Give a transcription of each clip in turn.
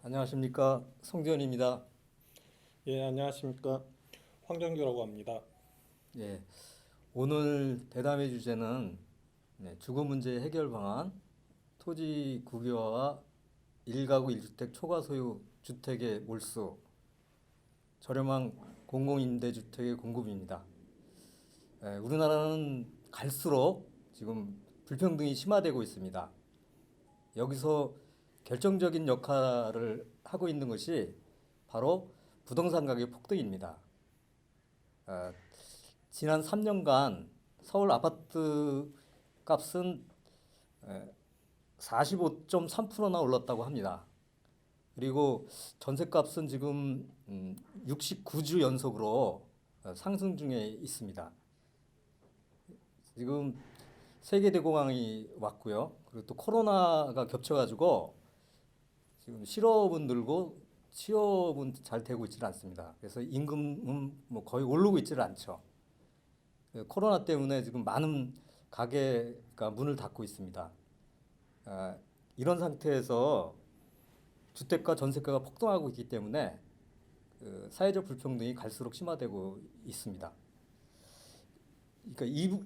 안녕하십니까. 송지현입니다. 예, 안녕하십니까. 황정규라고 합니다. 예, 오늘 대담의 주제는 주거 문제 해결 방안, 토지 국유화와 1가구 1주택 초과 소유 주택의 몰수, 저렴한 공공임대주택의 공급입니다. 우리나라는 갈수록 지금 불평등이 심화되고 있습니다. 여기서 결정적인 역할을 하고 있는 것이 바로 부동산 가격 폭등입니다. 어, 지난 3년간 서울 아파트 값은 45.3%나 올랐다고 합니다. 그리고 전셋값은 지금 69주 연속으로 상승 중에 있습니다. 지금 세계대공황이 왔고요. 그리고 또 코로나가 겹쳐가지고 지금 실업은 늘고 취업은 잘 되고 있지는 않습니다. 그래서 임금은 뭐 거의 오르고 있지는 않죠. 코로나 때문에 지금 많은 가게가 문을 닫고 있습니다. 이런 상태에서 주택가 전세가가 폭등하고 있기 때문에 사회적 불평등이 갈수록 심화되고 있습니다. 그러니까 이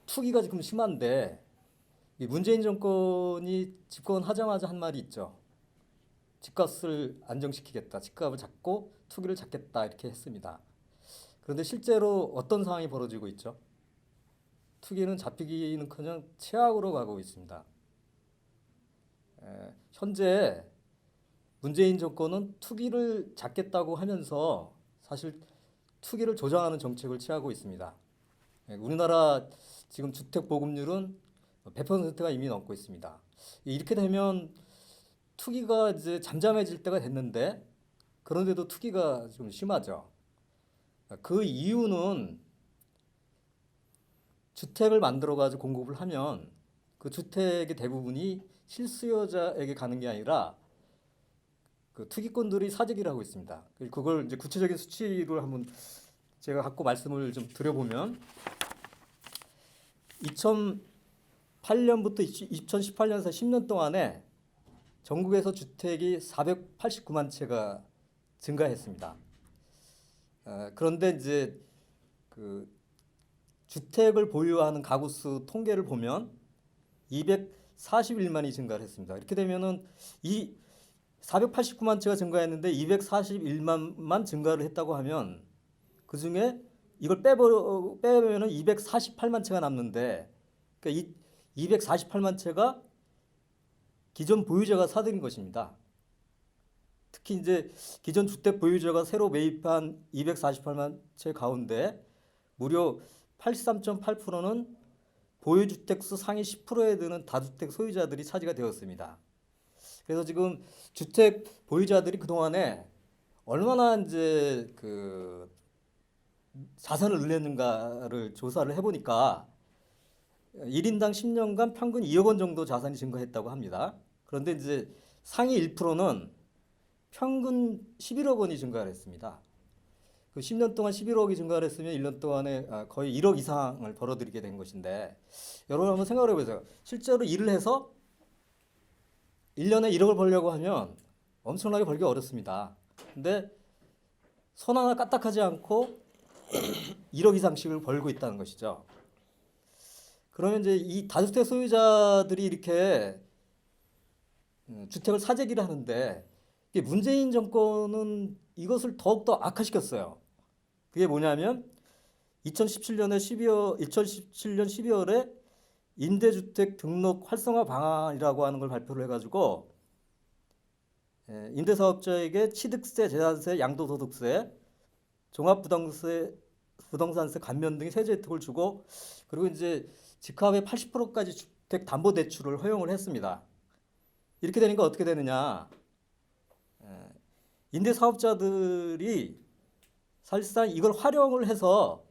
투기가 지금 심한데 문재인 정권이 집권하자마자 한 말이 있죠. 집값을 안정시키겠다. 집값을 잡고 투기를 잡겠다. 이렇게 했습니다. 그런데 실제로 어떤 상황이 벌어지고 있죠? 투기는 잡히기는커녕 최악으로 가고 있습니다. 현재 문재인 정권은 투기를 잡겠다고 하면서 사실 투기를 조장하는 정책을 취하고 있습니다. 우리나라 지금 주택 보급률은 100%가 이미 넘고 있습니다. 이렇게 되면 투기가 이제 잠잠해질 때가 됐는데 그런데도 투기가 좀 심하죠. 그 이유는 주택을 만들어 가지고 공급을 하면 그 주택의 대부분이 실수요자에게 가는 게 아니라 그 투기꾼들이 사재기를 하고 있습니다. 그걸 이제 구체적인 수치를 한번 제가 갖고 말씀을 좀 드려보면 2008년부터 2018년에서 10년 동안에 전국에서 주택이 489만 채가 증가했습니다. 그런데 이제 그 주택을 보유하는 가구 수 통계를 보면 241만이 증가를 했습니다. 이렇게 되면은 이 489만 채가 증가했는데 241만만 증가를 했다고 하면 그 중에 이걸 빼면은 248만 채가 남는데 그러니까 이 248만 채가 기존 보유자가 사들인 것입니다. 특히 이제 기존 주택 보유자가 새로 매입한 248만 채 가운데 무려 83.8%는 보유주택 수 상위 10%에 드는 다주택 소유자들이 차지가 되었습니다. 그래서 지금 주택 보유자들이 그동안에 얼마나 이제 그 자산을 늘렸는가를 조사를 해보니까 1인당 10년간 평균 2억 원 정도 자산이 증가했다고 합니다. 그런데 이제 상위 1%는 평균 11억 원이 증가를 했습니다. 그 10년 동안 11억이 증가를 했으면 1년 동안에 거의 1억 이상을 벌어들이게 된 것인데 여러분 한번 생각을 해보세요. 실제로 일을 해서 1년에 1억을 벌려고 하면 엄청나게 벌기 어렵습니다. 근데 손 하나 까딱하지 않고 1억 이상씩을 벌고 있다는 것이죠. 그러면 이제 이 다주택 소유자들이 이렇게 주택을 사재기를 하는데 문재인 정권은 이것을 더욱더 악화시켰어요. 그게 뭐냐면 2017년 12월에 임대주택 등록 활성화 방안이라고 하는 걸 발표를 해가지고 임대사업자에게 취득세, 재산세, 양도소득세, 부동산세 감면 등의 세제 혜택을 주고 그리고 이제 집합의 80%까지 주택 담보 대출을 허용을 했습니다. 이렇게 되니까 어떻게 되느냐? 임대 사업자들이 사실상 이걸 활용을 해서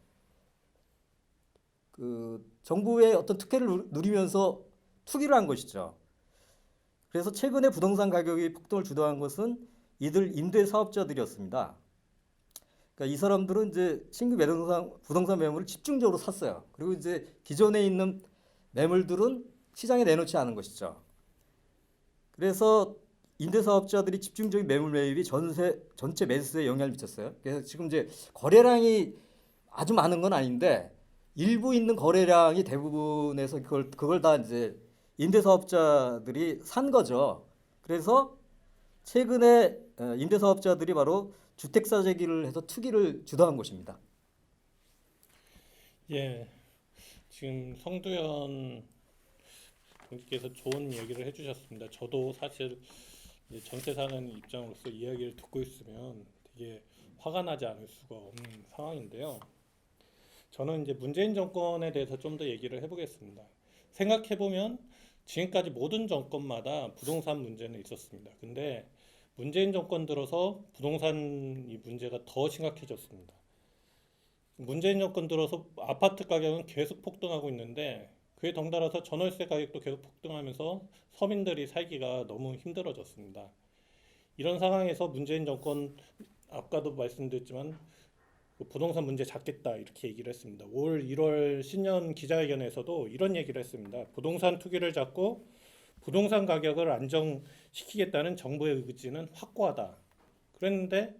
그 정부의 어떤 특혜를 누리면서 투기를 한 것이죠. 그래서 최근에 부동산 가격이 폭등을 주도한 것은 이들 임대 사업자들이었습니다. 그러니까 이 사람들은 이제 신규 부동산 매물을 집중적으로 샀어요. 그리고 이제 기존에 있는 매물들은 시장에 내놓지 않은 것이죠. 그래서 임대사업자들이 집중적인 매물 매입이 전체 매수에 영향을 미쳤어요. 그래서 지금 이제 거래량이 아주 많은 건 아닌데 일부 있는 거래량이 대부분에서 그걸 다 이제 임대사업자들이 산 거죠. 그래서 최근에 임대사업자들이 바로 주택사재기를 해서 투기를 주도한 것입니다. 예, 지금 성두현 공직께서 좋은 얘기를 해주셨습니다. 저도 사실 이제 전세 사는 입장으로서 이야기를 듣고 있으면 되게 화가 나지 않을 수가 없는 상황인데요. 저는 이제 문재인 정권에 대해서 좀 더 얘기를 해보겠습니다. 생각해보면 지금까지 모든 정권마다 부동산 문제는 있었습니다. 근데 문재인 정권 들어서 부동산 이 문제가 더 심각해졌습니다. 문재인 정권 들어서 아파트 가격은 계속 폭등하고 있는데 그에 덩달아서 전월세 가격도 계속 폭등하면서 서민들이 살기가 너무 힘들어졌습니다. 이런 상황에서 문재인 정권 아까도 말씀드렸지만 그 부동산 문제 잡겠다 이렇게 얘기를 했습니다. 올 1월 신년 기자회견에서도 이런 얘기를 했습니다. 부동산 투기를 잡고 부동산 가격을 안정시키겠다는 정부의 의지는 확고하다. 그랬는데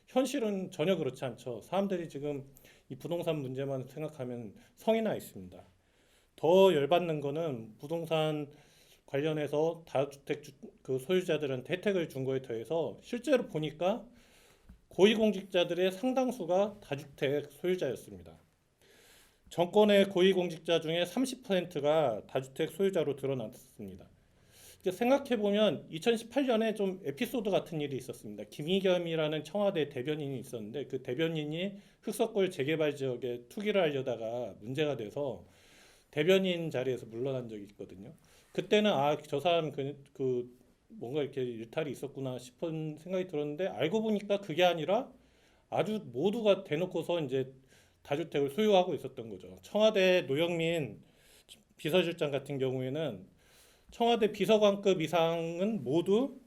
현실은 전혀 그렇지 않죠. 사람들이 지금 이 부동산 문제만 생각하면 성이 나 있습니다. 더 열받는 거는 부동산 관련해서 다주택 그 소유자들한테 혜택을 준 거에 더해서 실제로 보니까 고위공직자들의 상당수가 다주택 소유자였습니다. 정권의 고위공직자 중에 30%가 다주택 소유자로 드러났습니다. 생각해보면 2018년에 좀 에피소드 같은 일이 있었습니다. 김의겸이라는 청와대 대변인이 있었는데 그 대변인이 흑석골 재개발 지역에 투기를 하려다가 문제가 돼서 대변인 자리에서 물러난 적이 있거든요. 그때는 저 사람 그 뭔가 이렇게 일탈이 있었구나 싶은 생각이 들었는데 알고 보니까 그게 아니라 아주 모두가 대놓고서 이제 다주택을 소유하고 있었던 거죠. 청와대 노영민 비서실장 같은 경우에는 청와대 비서관급 이상은 모두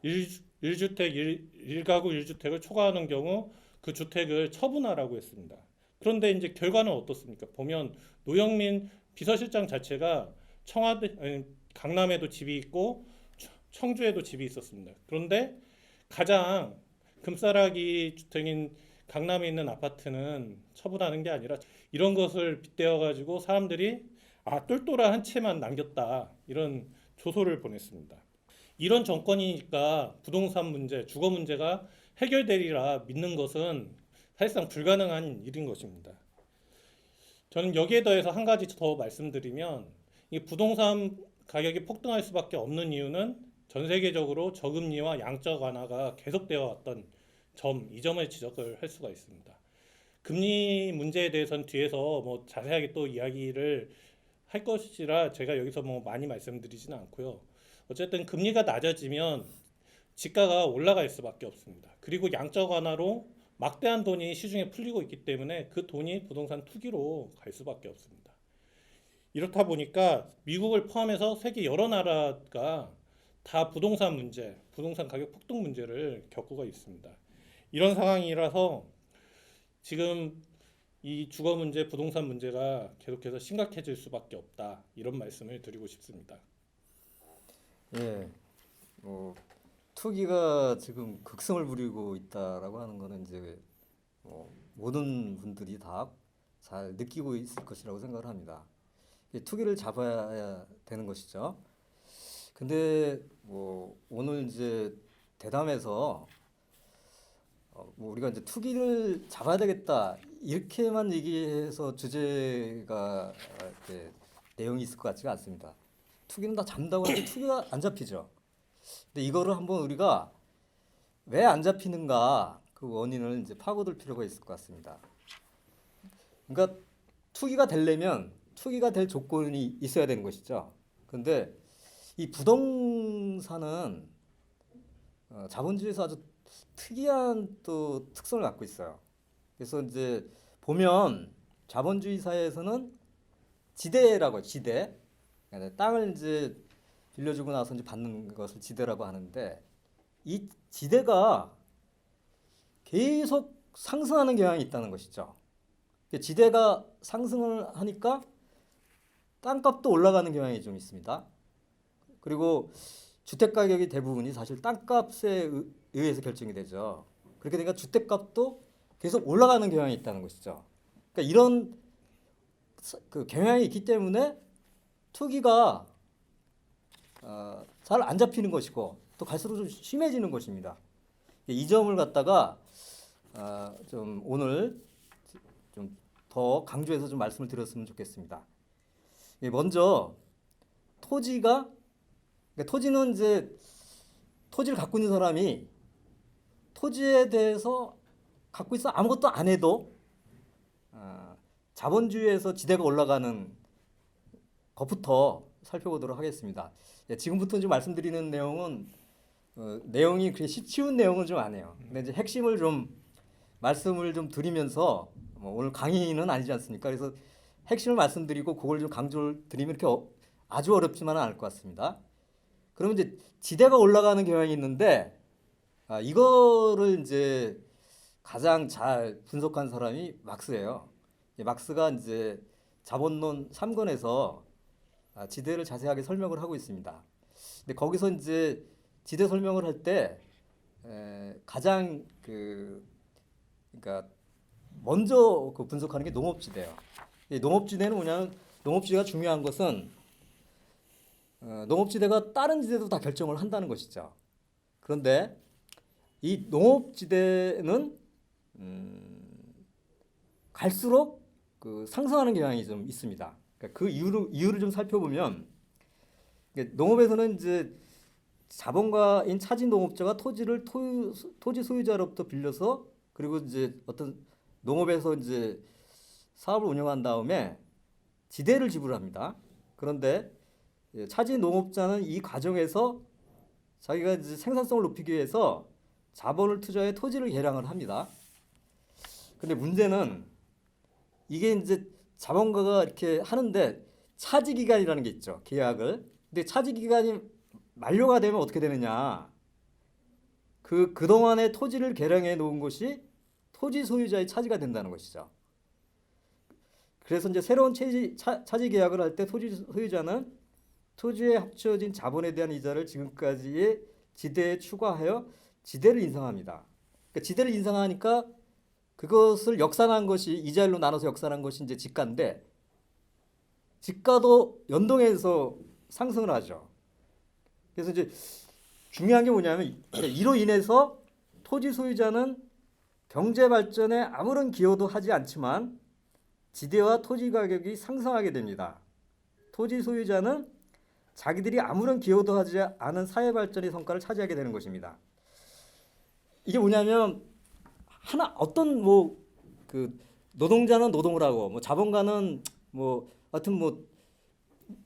1주택 1가구 1주택을 초과하는 경우 그 주택을 처분하라고 했습니다. 그런데 이제 결과는 어떻습니까? 보면 노영민 비서실장 자체가 강남에도 집이 있고 청주에도 집이 있었습니다. 그런데 가장 금싸라기 주택인 강남에 있는 아파트는 처분하는 게 아니라 이런 것을 빗대어 가지고 사람들이 똘똘한 한 채만 남겼다 이런 조소를 보냈습니다. 이런 정권이니까 부동산 문제, 주거 문제가 해결되리라 믿는 것은 사실상 불가능한 일인 것입니다. 저는 여기에 더해서 한 가지 더 말씀드리면 이 부동산 가격이 폭등할 수밖에 없는 이유는 전 세계적으로 저금리와 양적 완화가 계속되어 왔던 이 점을 지적을 할 수가 있습니다. 금리 문제에 대해서는 뒤에서 뭐 자세하게 또 이야기를 할 것이라 제가 여기서 뭐 많이 말씀드리지는 않고요. 어쨌든 금리가 낮아지면 지가가 올라갈 수밖에 없습니다. 그리고 양적 완화로 막대한 돈이 시중에 풀리고 있기 때문에 그 돈이 부동산 투기로 갈 수밖에 없습니다. 이렇다 보니까 미국을 포함해서 세계 여러 나라가 다 부동산 문제, 부동산 가격 폭등 문제를 겪고 있습니다. 이런 상황이라서 지금 이 주거 문제, 부동산 문제가 계속해서 심각해질 수밖에 없다. 이런 말씀을 드리고 싶습니다. 예, 뭐 투기가 지금 극성을 부리고 있다라고 하는 거는 이제 모든 분들이 다 잘 느끼고 있을 것이라고 생각을 합니다. 투기를 잡아야 되는 것이죠. 근데 뭐 오늘 이제 대담에서 뭐 우리가 이제 투기를 잡아야 되겠다 이렇게만 얘기해서 주제가 이렇게 내용이 있을 것 같지가 않습니다. 투기는 다 잡는다고 하는데 투기가 안 잡히죠. 근데 이거를 한번 우리가 왜 안 잡히는가 그 원인을 이제 파고들 필요가 있을 것 같습니다. 그러니까 투기가 되려면 투기가 될 조건이 있어야 되는 것이죠. 근데 이 부동산은 자본주의에서 아주 특이한 또 특성을 갖고 있어요. 그래서 이제 보면 자본주의 사회에서는 지대라고 해요. 지대. 그러니까 땅을 이제 빌려주고 나서 이제 받는 것을 지대라고 하는데 이 지대가 계속 상승하는 경향이 있다는 것이죠. 지대가 상승을 하니까 땅값도 올라가는 경향이 좀 있습니다. 그리고 주택 가격이 대부분이 사실 땅값에 의해서 결정이 되죠. 그렇게 되니까 주택값도 계속 올라가는 경향이 있다는 것이죠. 그러니까 이런 그 경향이 있기 때문에 투기가 잘 안 잡히는 것이고 또 갈수록 좀 심해지는 것입니다. 이 점을 갖다가 좀 오늘 좀 더 강조해서 좀 말씀을 드렸으면 좋겠습니다. 먼저 토지가 그러니까 토지는 이제 토지를 갖고 있는 사람이 토지에 대해서 갖고 있어 아무것도 안 해도 자본주의에서 지대가 올라가는 것부터 살펴보도록 하겠습니다. 지금부터 좀 말씀드리는 내용은 내용이 그렇게 쉬운 내용은 좀 아니에요. 근데 이제 핵심을 좀 말씀을 좀 드리면서 오늘 강의는 아니지 않습니까? 그래서 핵심을 말씀드리고 그걸 좀 강조를 드리면 이렇게 아주 어렵지만은 않을 것 같습니다. 그러면 이제 지대가 올라가는 경향이 있는데 이거를 이제 가장 잘 분석한 사람이 막스예요. 막스가 이제 자본론 3권에서 지대를 자세하게 설명을 하고 있습니다. 근데 거기서 이제 지대 설명을 할 때 가장 그러니까 먼저 그 분석하는 게 농업지대예요. 이 농업지대는 뭐냐면 농업지대가 중요한 것은 농업지대가 다른 지대도 다 결정을 한다는 것이죠. 그런데 이 농업지대는 갈수록 그 상승하는 경향이 좀 있습니다. 그러니까 그 이유를 좀 살펴보면 농업에서는 이제 자본가인 차진 농업자가 토지를 토지 소유자로부터 빌려서 그리고 이제 어떤 농업에서 이제 사업을 운영한 다음에 지대를 지불합니다. 그런데 차진 농업자는 이 과정에서 자기가 이제 생산성을 높이기 위해서 자본을 투자해 토지를 개량을 합니다. 근데 문제는 이게 이제 자본가가 이렇게 하는데 차지 기간이라는 게 있죠. 계약을. 근데 차지 기간이 만료가 되면 어떻게 되느냐? 그동안의 토지를 개량해 놓은 것이 토지 소유자의 차지가 된다는 것이죠. 그래서 이제 새로운 차지 계약을 할 때 토지 소유자는 토지에 합쳐진 자본에 대한 이자를 지금까지의 지대에 추가하여 지대를 인상합니다. 그러니까 지대를 인상하니까 그것을 역산한 것이 이자율로 나눠서 역산한 것이 이제 지가인데 지가도 연동해서 상승을 하죠. 그래서 이제 중요한 게 뭐냐면 이로 인해서 토지 소유자는 경제 발전에 아무런 기여도 하지 않지만 지대와 토지 가격이 상승하게 됩니다. 토지 소유자는 자기들이 아무런 기여도 하지 않은 사회 발전의 성과를 차지하게 되는 것입니다. 이게 뭐냐면 어떤 그 노동자는 노동을 하고 자본가는 하여튼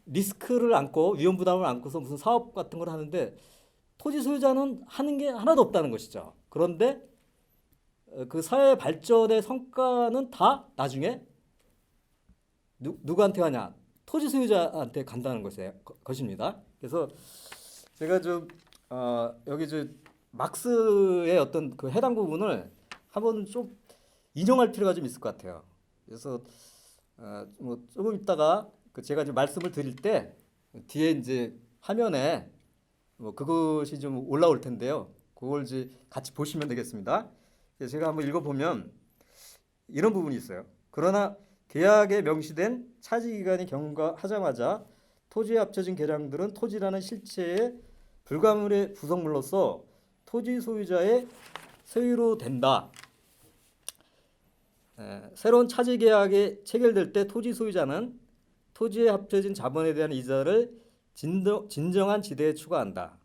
리스크를 안고 위험 부담을 안고서 무슨 사업 같은 걸 하는데 토지 소유자는 하는 게 하나도 없다는 것이죠. 그런데 그 사회 발전의 성과는 다 나중에 누구한테 가냐? 토지 소유자한테 간다는 것입니다. 그래서 제가 좀 여기 막스의 어떤 그 해당 부분을 한번 좀 인용할 필요가 좀 있을 것 같아요. 그래서 조금 있다가 제가 이제 말씀을 드릴 때 뒤에 이제 화면에 그것이 좀 올라올 텐데요. 그걸 이제 같이 보시면 되겠습니다. 그래서 제가 한번 읽어보면 이런 부분이 있어요. 그러나 계약에 명시된 차지 기간이 경과하자마자 토지에 합쳐진 계량들은 토지라는 실체의 불가물의 구성물로서 토지 소유자의 소유로 된다. 새로운 차지 계약이 체결될 때 토지 소유자는 토지에 합쳐진 자본에 대한 이자를 진정한 지대에 추가한다.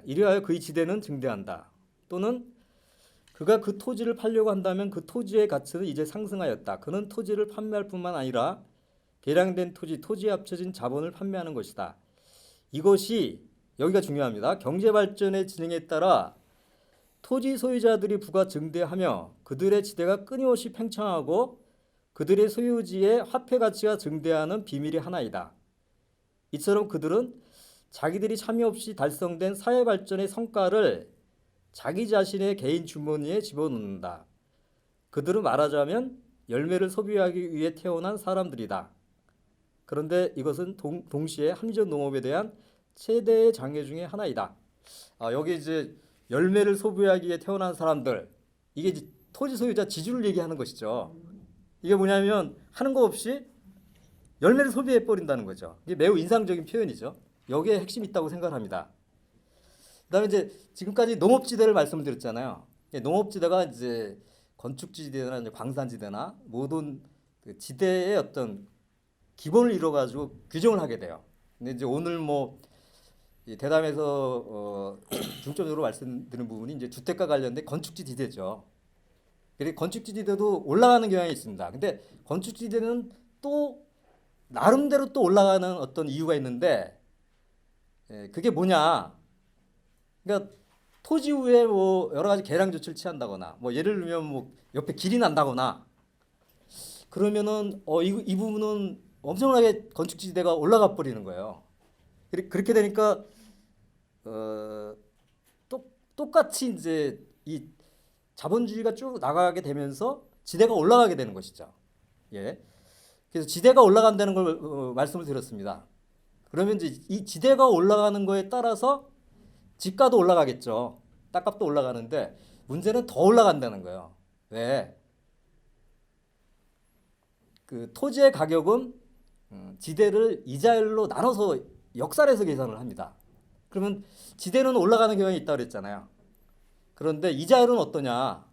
이리하여 그의 지대는 증대한다. 또는 그가 그 토지를 팔려고 한다면 그 토지의 가치는 이제 상승하였다. 그는 토지를 판매할 뿐만 아니라 개량된 토지에 합쳐진 자본을 판매하는 것이다. 이것이 여기가 중요합니다. 경제 발전의 진행에 따라 토지 소유자들이 부가 증대하며 그들의 지대가 끊임없이 팽창하고 그들의 소유지의 화폐 가치가 증대하는 비밀이 하나이다. 이처럼 그들은 자기들이 참여 없이 달성된 사회 발전의 성과를 자기 자신의 개인 주머니에 집어넣는다. 그들은 말하자면 열매를 소비하기 위해 태어난 사람들이다. 그런데 이것은 동시에 함정 농업에 대한 최대의 장애 중에 하나이다. 여기 이제 열매를 소비하기 위해 태어난 사람들, 이게 이제 토지 소유자 지주를 얘기하는 것이죠. 이게 뭐냐면 하는 거 없이 열매를 소비해 버린다는 거죠. 이게 매우 인상적인 표현이죠. 여기에 핵심이 있다고 생각합니다. 그다음에 이제 지금까지 농업지대를 말씀을 드렸잖아요. 농업지대가 이제 건축지대나 이제 광산지대나 모든 그 지대의 어떤 기본을 이뤄가지고 규정을 하게 돼요. 근데 이제 오늘 뭐 이 대담에서 중점적으로 말씀드린 부분이 이제 주택과 관련된 건축지대죠. 그리고 건축지대도 올라가는 경향이 있습니다. 근데 건축지대는 또 나름대로 또 올라가는 어떤 이유가 있는데 그게 뭐냐? 그러니까 토지 위에 뭐 여러 가지 개량 조치를 취한다거나 뭐 예를 들면 뭐 옆에 길이 난다거나 그러면은 이 부분은 엄청나게 건축지대가 올라가 버리는 거예요. 그렇게 되니까 똑같이 이제 이 자본주의가 쭉 나가게 되면서 지대가 올라가게 되는 것이죠. 예. 그래서 지대가 올라간다는 걸 말씀을 드렸습니다. 그러면 이제 이 지대가 올라가는 거에 따라서 집가도 올라가겠죠. 땅값도 올라가는데 문제는 더 올라간다는 거예요. 왜? 그 토지의 가격은 지대를 이자율로 나눠서 역산해서 계산을 합니다. 그러면 지대는 올라가는 경향이 있다고 그랬잖아요. 그런데 이자율은 어떠냐?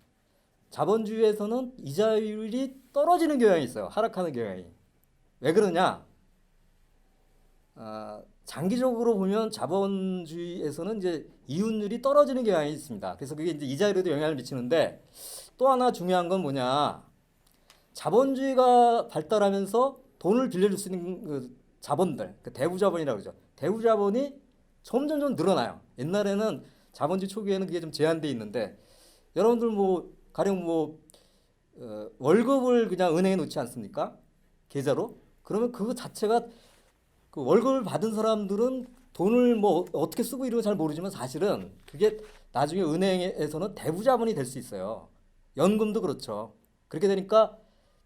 자본주의에서는 이자율이 떨어지는 경향이 있어요. 하락하는 경향이. 왜 그러냐? 장기적으로 보면 자본주의에서는 이제 이윤율이 떨어지는 경향이 있습니다. 그래서 그게 이제 이자율에도 영향을 미치는데 또 하나 중요한 건 뭐냐? 자본주의가 발달하면서 돈을 빌려줄 수 있는 그 자본들, 그 대부자본이라고 그러죠. 대부자본이 점점 늘어나요. 옛날에는 자본주의 초기에는 그게 좀 제한돼 있는데 여러분들 뭐 가령 뭐 월급을 그냥 은행에 놓지 않습니까? 계좌로? 그러면 그거 자체가 그 월급을 받은 사람들은 돈을 뭐 어떻게 쓰고 이런 거 잘 모르지만 사실은 그게 나중에 은행에서는 대부자본이 될 수 있어요. 연금도 그렇죠. 그렇게 되니까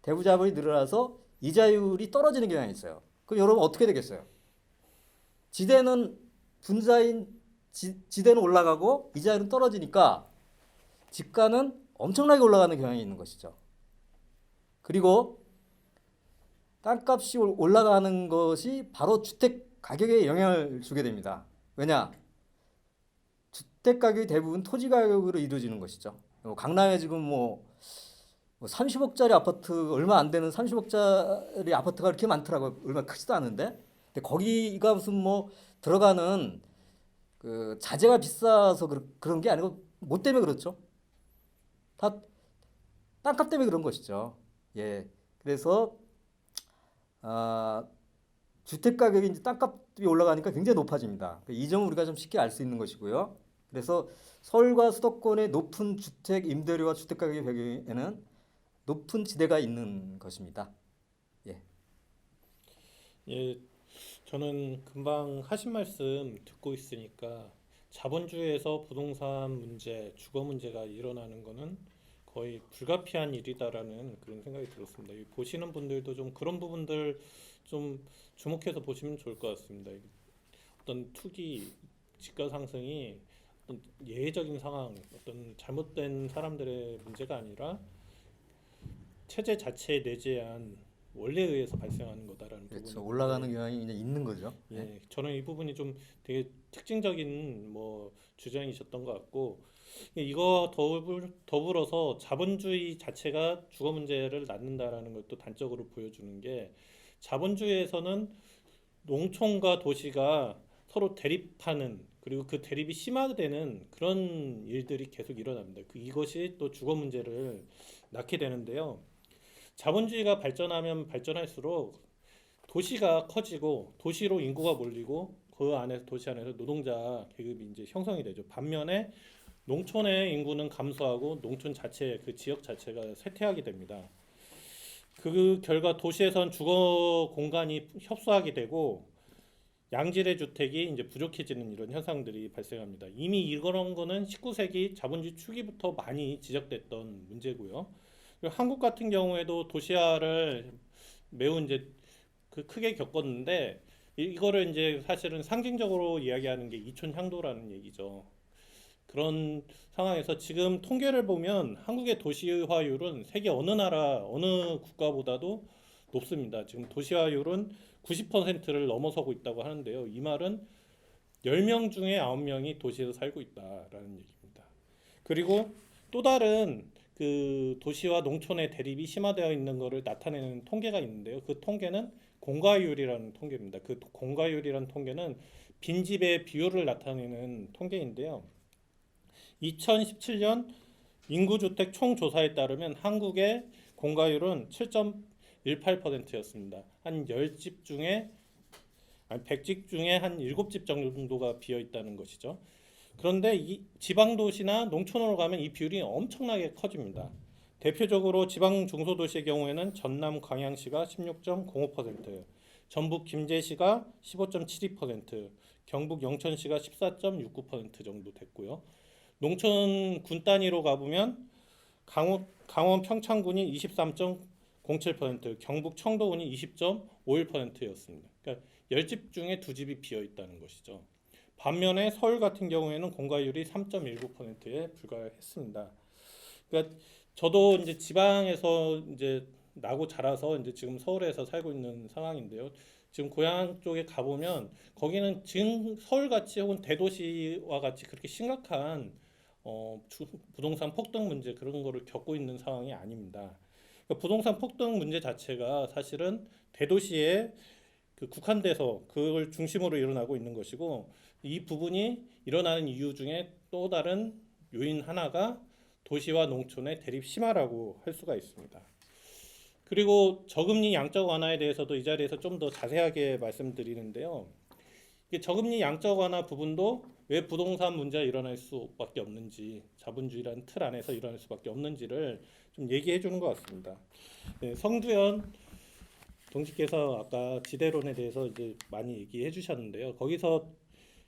대부자본이 늘어나서 이자율이 떨어지는 경향이 있어요. 그럼 여러분 어떻게 되겠어요? 지대는 분자인 지대는 올라가고 이자율은 떨어지니까 집가는 엄청나게 올라가는 경향이 있는 것이죠. 그리고 땅값이 올라가는 것이 바로 주택 가격에 영향을 주게 됩니다. 왜냐? 주택 가격이 대부분 토지 가격으로 이루어지는 것이죠. 강남에 지금 뭐 30억짜리 아파트 얼마 안 되는 30억짜리 아파트가 이렇게 많더라고요. 얼마 크지도 않은데. 근데 거기가 무슨 뭐 들어가는 그 자재가 비싸서 그런 게 아니고 뭐 때문에 그렇죠? 다 땅값 때문에 그런 것이죠. 예. 그래서 주택 가격이 이제 땅값이 올라가니까 굉장히 높아집니다. 이 점을 우리가 좀 쉽게 알 수 있는 것이고요. 그래서 서울과 수도권의 높은 주택 임대료와 주택 가격의 배경에는 높은 지대가 있는 것입니다. 예. 예, 저는 금방 하신 말씀 듣고 있으니까 자본주의에서 부동산 문제, 주거 문제가 일어나는 거는 거의 불가피한 일이다라는 그런 생각이 들었습니다. 이 보시는 분들도 좀 그런 부분들 좀 주목해서 보시면 좋을 것 같습니다. 어떤 투기, 집가 상승이 어떤 예외적인 상황, 어떤 잘못된 사람들의 문제가 아니라 체제 자체에 내재한 원리에 의해서 발생하는 거다라는 그렇죠. 부분이 올라가는 경향이 이제 있는 거죠. 예, 저는 이 부분이 좀 되게 특징적인 뭐 주장이셨던 것 같고 이거 더불어서 자본주의 자체가 주거 문제를 낳는다라는 걸 또 단적으로 보여주는 게 자본주의에서는 농촌과 도시가 서로 대립하는 그리고 그 대립이 심화되는 그런 일들이 계속 일어납니다. 이것이 또 주거 문제를 낳게 되는데요. 자본주의가 발전하면 발전할수록 도시가 커지고 도시로 인구가 몰리고 그 안에서 도시 안에서 노동자 계급이 이제 형성이 되죠. 반면에 농촌의 인구는 감소하고 농촌 자체 그 지역 자체가 쇠퇴하게 됩니다. 그 결과 도시에선 주거 공간이 협소하게 되고 양질의 주택이 이제 부족해지는 이런 현상들이 발생합니다. 이미 이런 거는 19세기 자본주의 초기부터 많이 지적됐던 문제고요. 그리고 한국 같은 경우에도 도시화를 매우 이제 그 크게 겪었는데 이거를 이제 사실은 상징적으로 이야기하는 게 이촌 향도라는 얘기죠. 그런 상황에서 지금 통계를 보면 한국의 도시화율은 세계 어느 나라, 어느 국가보다도 높습니다. 지금 도시화율은 90%를 넘어서고 있다고 하는데요. 이 말은 10명 중에 9명이 도시에서 살고 있다라는 얘기입니다. 그리고 또 다른 그 도시와 농촌의 대립이 심화되어 있는 것을 나타내는 통계가 있는데요. 그 통계는 공가율이라는 통계입니다. 그 공가율이라는 통계는 빈집의 비율을 나타내는 통계인데요. 2017년 인구주택 총조사에 따르면 한국의 공가율은 7.18%였습니다. 한 10집 중에 100집 중에 한 7집 정도가 비어 있다는 것이죠. 그런데 이 지방 도시나 농촌으로 가면 이 비율이 엄청나게 커집니다. 대표적으로 지방 중소도시의 경우에는 전남 광양시가 16.05%, 전북 김제시가 15.72%, 경북 영천시가 14.69% 정도 됐고요. 농촌 군 단위로 가보면 강원 평창군이 23.07%, 경북 청도군이 20.51%였습니다. 그러니까 10집 중에 2집이 비어 있다는 것이죠. 반면에 서울 같은 경우에는 공가율이 3.19%에 불과했습니다. 그러니까 저도 이제 지방에서 이제 나고 자라서 이제 지금 서울에서 살고 있는 상황인데요. 지금 고향 쪽에 가보면 거기는 지금 서울같이 혹은 대도시와 같이 그렇게 심각한 부동산 폭등 문제 그런 거를 겪고 있는 상황이 아닙니다. 그러니까 부동산 폭등 문제 자체가 사실은 대도시에 그 국한돼서 그걸 중심으로 일어나고 있는 것이고 이 부분이 일어나는 이유 중에 또 다른 요인 하나가 도시와 농촌의 대립 심화라고 할 수가 있습니다. 그리고 저금리 양적 완화에 대해서도 이 자리에서 좀 더 자세하게 말씀드리는데요. 저금리 양적 완화 부분도 왜 부동산 문제가 일어날 수밖에 없는지, 자본주의라는 틀 안에서 일어날 수밖에 없는지를 좀 얘기해 주는 것 같습니다. 네, 성두현 동지께서 아까 지대론에 대해서 이제 많이 얘기해 주셨는데요. 거기서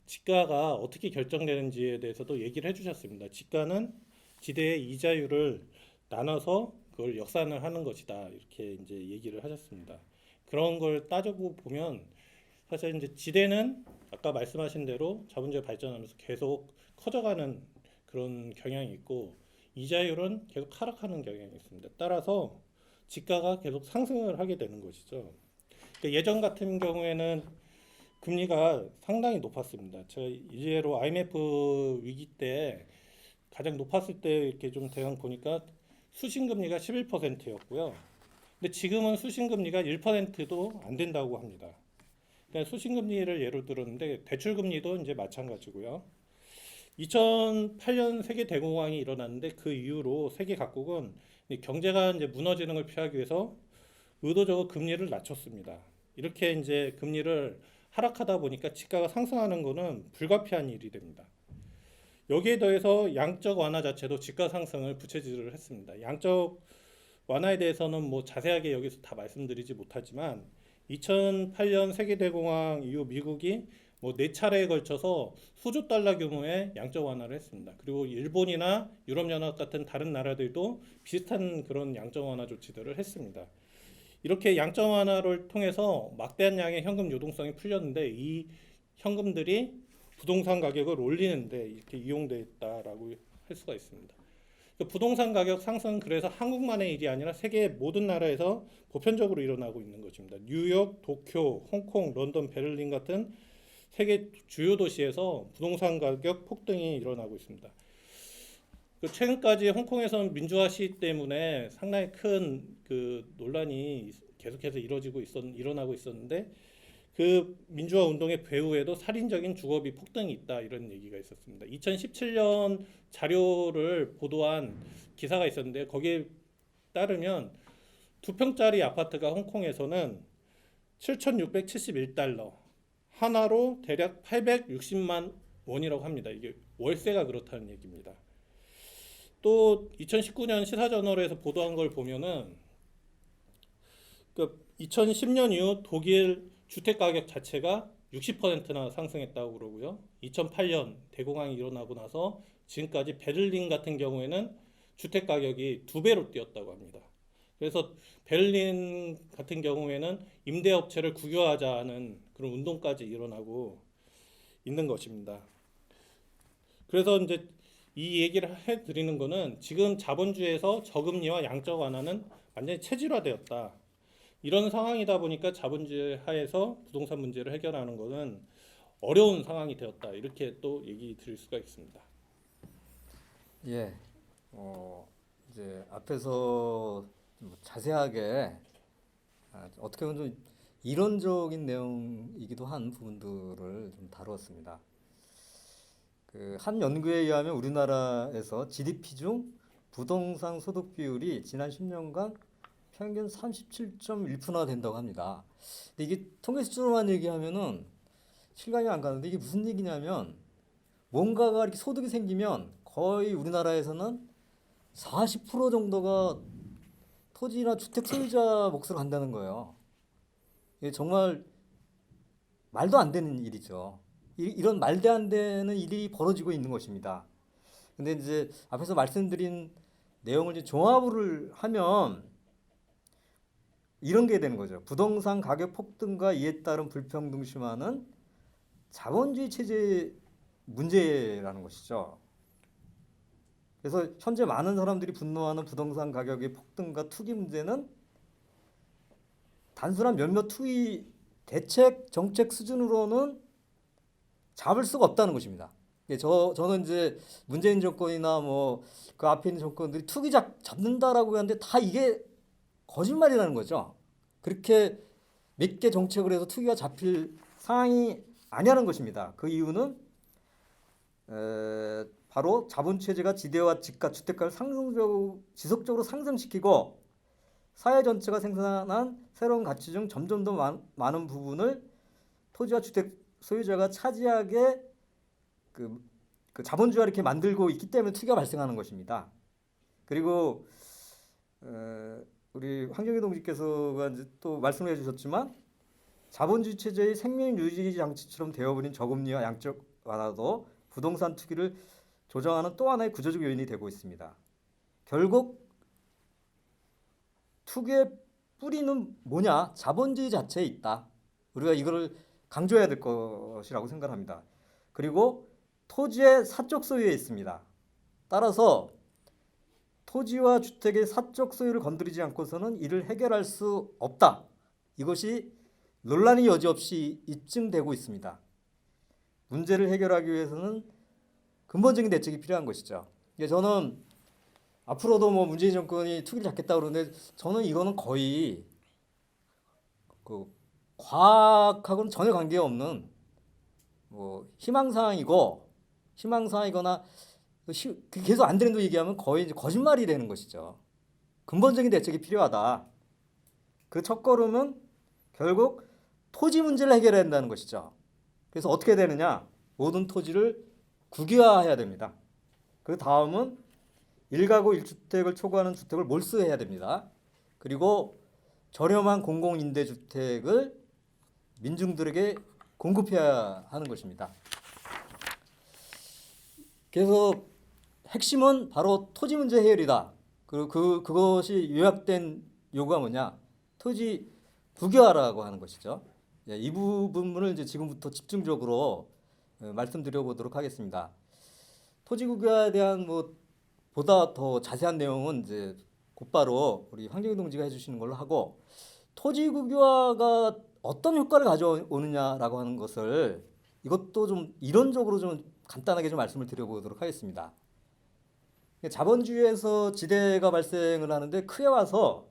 지가가 어떻게 결정되는지에 대해서도 얘기를 해주셨습니다. 지가는 지대의 이자율을 나눠서 그걸 역산을 하는 것이다. 이렇게 이제 얘기를 하셨습니다. 그런 걸 따져보 보면 사실 이제 지대는 아까 말씀하신 대로 자본주의 발전하면서 계속 커져가는 그런 경향이 있고 이자율은 계속 하락하는 경향이 있습니다. 따라서 지가가 계속 상승을 하게 되는 것이죠. 그러니까 예전 같은 경우에는 금리가 상당히 높았습니다. 제가 일례로 IMF 위기 때 가장 높았을 때 이렇게 좀 대강 보니까 수신금리가 11%였고요. 근데 지금은 수신금리가 1%도 안 된다고 합니다. 그러니까 수신금리를 예로 들었는데 대출금리도 이제 마찬가지고요. 2008년 세계 대공황이 일어났는데 그 이후로 세계 각국은 경제가 이제 무너지는 걸 피하기 위해서 의도적으로 금리를 낮췄습니다. 이렇게 이제 금리를 하락하다 보니까 지가가 상승하는 것은 불가피한 일이 됩니다. 여기에 더해서 양적 완화 자체도 지가 상승을 부채질을 했습니다. 양적 완화에 대해서는 뭐 자세하게 여기서 다 말씀드리지 못하지만 2008년 세계대공황 이후 미국이 뭐 4차례에 걸쳐서 수조 달러 규모의 양적 완화를 했습니다. 그리고 일본이나 유럽연합 같은 다른 나라들도 비슷한 그런 양적 완화 조치들을 했습니다. 이렇게 양적 완화를 통해서 막대한 양의 현금 유동성이 풀렸는데 이 현금들이 부동산 가격을 올리는데 이렇게 이용됐다라고 할 수가 있습니다. 부동산 가격 상승은 그래서 한국만의 일이 아니라 세계 모든 나라에서 보편적으로 일어나고 있는 것입니다. 뉴욕, 도쿄, 홍콩, 런던, 베를린 같은 세계 주요 도시에서 부동산 가격 폭등이 일어나고 있습니다. 최근까지 홍콩에서는 민주화 시위 때문에 상당히 큰 그 논란이 계속해서 일어나고 있었는데 그 민주화 운동의 배후에도 살인적인 주거비 폭등이 있다 이런 얘기가 있었습니다. 2017년 자료를 보도한 기사가 있었는데 거기에 따르면 2평짜리 아파트가 홍콩에서는 7,671달러 하나로 대략 860만 원이라고 합니다. 이게 월세가 그렇다는 얘기입니다. 또 2019년 시사저널에서 보도한 걸 보면은 2010년 이후 독일 주택 가격 자체가 60%나 상승했다고 그러고요. 2008년 대공황이 일어나고 나서 지금까지 베를린 같은 경우에는 주택 가격이 2배로 뛰었다고 합니다. 그래서 베를린 같은 경우에는 임대업체를 국유화하자는 그런 운동까지 일어나고 있는 것입니다. 그래서 이제 이 얘기를 해드리는 거는 지금 자본주의에서 저금리와 양적 완화는 완전히 체질화되었다. 이런 상황이다 보니까 자본주의 하에서 부동산 문제를 해결하는 것은 어려운 상황이 되었다. 이렇게 또 얘기 드릴 수가 있습니다. 예, 이제 앞에서 좀 자세하게 어떻게 보면 좀 이론적인 내용이기도 한 부분들을 좀 다루었습니다. 그 한 연구에 의하면 우리나라에서 GDP 중 부동산 소득 비율이 지난 10년간 평균 37.1%나 된다고 합니다. 근데 이게 통계 수준으로만 얘기하면은 실감이 안 가는데 이게 무슨 얘기냐면 뭔가가 이렇게 소득이 생기면 거의 우리나라에서는 40% 정도가 토지나 주택 소유자 몫으로 간다는 거예요. 이게 정말 말도 안 되는 일이죠. 이런 말도 안 되는 일이 벌어지고 있는 것입니다. 근데 이제 앞에서 말씀드린 내용을 이제 종합을 하면 이런 게 되는 거죠. 부동산 가격 폭등과 이에 따른 불평등 심화는 자본주의 체제 문제라는 것이죠. 그래서 현재 많은 사람들이 분노하는 부동산 가격의 폭등과 투기 문제는 단순한 몇몇 투기 대책 정책 수준으로는 잡을 수가 없다는 것입니다. 저는 이제 문재인 정권이나 뭐 그 앞에 있는 정권들이 투기 잡는다라고 하는데 다 이게 거짓말이라는 거죠. 그렇게 몇 개 정책을 해서 투기가 잡힐 상황이 아니라는 것입니다. 그 이유는 바로 자본체제가 지대와 집값, 주택가를 지속적으로 상승시키고 사회 전체가 생산한 새로운 가치 중 점점 더 많은 부분을 토지와 주택 소유자가 차지하게 그 자본주의가 이렇게 만들고 있기 때문에 투기가 발생하는 것입니다. 그리고 우리 황정희 동지께서가 이제 또 말씀을 해주셨지만 자본주의 체제의 생명 유지 장치처럼 되어버린 저금리와 양적 완화도 부동산 투기를 조정하는 또 하나의 구조적 요인이 되고 있습니다. 결국 투기의 뿌리는 뭐냐? 자본주의 자체에 있다. 우리가 이거를 강조해야 될 것이라고 생각합니다. 그리고 토지의 사적 소유에 있습니다. 따라서 토지와 주택의 사적 소유를 건드리지 않고서는 이를 해결할 수 없다. 이것이 논란이 여지없이 입증되고 있습니다. 문제를 해결하기 위해서는 근본적인 대책이 필요한 것이죠. 저는 앞으로도 뭐 문재인 정권이 투기를 잡겠다 그러는데 저는 이거는 거의 그 과학하고는 전혀 관계없는 뭐 희망사항이거나 계속 안 되는 거 얘기하면 거의 이제 거짓말이 되는 것이죠. 근본적인 대책이 필요하다. 그 첫걸음은 결국 토지 문제를 해결해야 된다는 것이죠. 그래서 어떻게 되느냐? 모든 토지를 국유화해야 됩니다. 그 다음은 1가구 1주택을 초과하는 주택을 몰수해야 됩니다. 그리고 저렴한 공공임대주택을 민중들에게 공급해야 하는 것입니다. 그래서 핵심은 바로 토지 문제 해결이다. 그리고 그것이 요약된 요구가 뭐냐? 토지 국유화라고 하는 것이죠. 이 부분을 이제 지금부터 집중적으로 말씀드려 보도록 하겠습니다. 토지 국유화에 대한 뭐 보다 더 자세한 내용은 이제 곧바로 우리 황정희 동지가 해주시는 걸로 하고 토지 국유화가 어떤 효과를 가져오느냐라고 하는 것을 이것도 좀 이론적으로 좀 간단하게 좀 말씀을 드려보도록 하겠습니다. 자본주의에서 지대가 발생을 하는데 크게 와서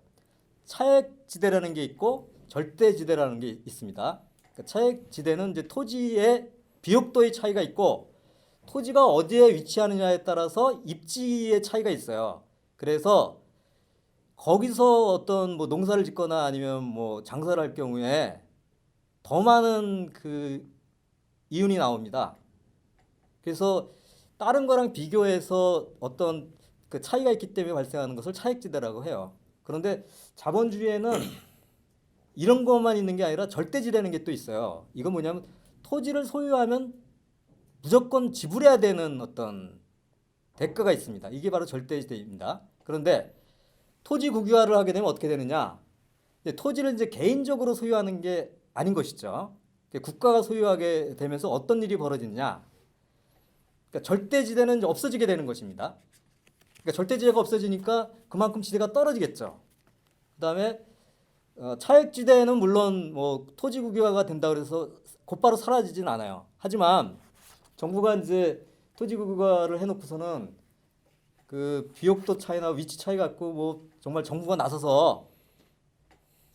차액지대라는 게 있고 절대지대라는 게 있습니다. 차액지대는 이제 토지의 비옥도의 차이가 있고 토지가 어디에 위치하느냐에 따라서 입지의 차이가 있어요. 그래서 거기서 어떤 뭐 농사를 짓거나 아니면 뭐 장사를 할 경우에 더 많은 그 이윤이 나옵니다. 그래서 다른 거랑 비교해서 어떤 그 차이가 있기 때문에 발생하는 것을 차액지대라고 해요. 그런데 자본주의에는 이런 것만 있는 게 아니라 절대지대라는 게 또 있어요. 이건 뭐냐면 토지를 소유하면 무조건 지불해야 되는 어떤 대가가 있습니다. 이게 바로 절대지대입니다. 그런데 토지 국유화를 하게 되면 어떻게 되느냐? 이제 토지를 이제 개인적으로 소유하는 게 아닌 것이죠. 국가가 소유하게 되면서 어떤 일이 벌어지느냐? 그러니까 절대지대는 이제 없어지게 되는 것입니다. 그러니까 절대지대가 없어지니까 그만큼 지대가 떨어지겠죠. 그다음에 차액지대는 물론 뭐 토지 국유화가 된다 그래서 곧바로 사라지진 않아요. 하지만 정부가 이제 토지 국유화를 해놓고서는 그 비옥도 차이나 위치 차이 갖고 뭐 정말 정부가 나서서